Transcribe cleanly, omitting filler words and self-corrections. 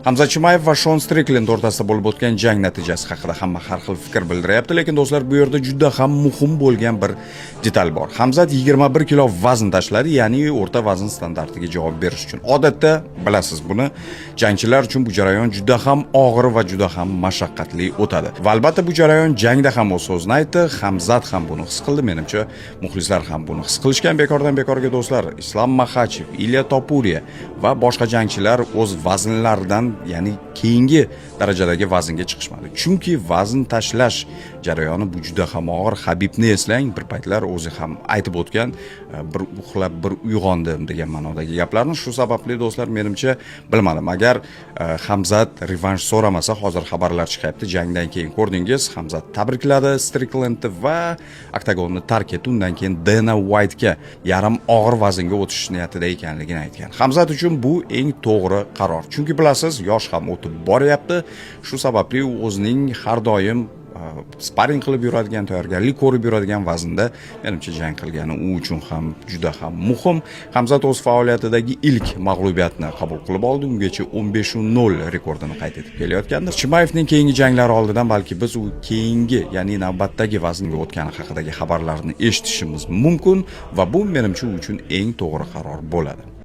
Hamza Chimayev va Shon Strickland o'rtasida bo'lib o'tgan jang natijasi haqida hamma har xil fikr bildiryapti, lekin do'stlar, bu yerda juda ham muhim bo'lgan bir detal bor. Hamzat 21 kilo vazn tashladi, ya'ni o'rta vazn standartiga javob berish uchun. Odatda bilasiz buni, jangchilar uchun bu jarayon juda ham og'ir va juda ham mashaqqatli o'tadi. Va albatta bu jarayon jangda ham o'z so'zini aytdi, Hamzat ham buni his qildi, menimcha muxlislar ham buni his qilishgan. Bekordan bekorga do'stlar, Islom Makhachev, Ilya Topuria va boshqa jangchilar o'z vaznlaridan, ya'ni keyingi darajadagi vaznga chiqishmadi. Chunki vazn tashlash jarayoni bu juda ham og'ir. Habibni eslang, bir paytlar o'zi ham aytib o'tgan, bir uxlab bir uyg'ondim degan ma'nodagi gaplarni. Shu sababli do'stlar, menimcha bilmadim, agar Hamzat revansh so'ramasa, hozir xabarlar chiqyapti, jangdan keyin ko'rdingiz, Hamzat tabrikladi Stricklandni va oktagonni tark etdi. Undan keyin Dana White'ga yarim og'ir vaznga o'tish niyatida ekanligini aytgan. Hamzat uchun bu eng to'g'ri qaror. Chunki bilasiz, yosh ham o'tib boryapti. Shu sababli u o'zining har doim sparing qilib yuradigan, tayyorgarlik ko'rib yuradigan vaznda menimcha jang qilgani u uchun ham juda ham muhim. Hamzat o'z faoliyatidagi ilk mag'lubiyatni qabul qilib oldi. Ungacha 15-0 rekordini qayd etib kelayotgandi. Chimayevning keyingi janglari oldidan balki biz u keyingi, ya'ni navbatdagi vaznga o'tgani haqidagi xabarlarni eshitishimiz mumkin va bu menimcha u uchun eng to'g'ri qaror bo'ladi.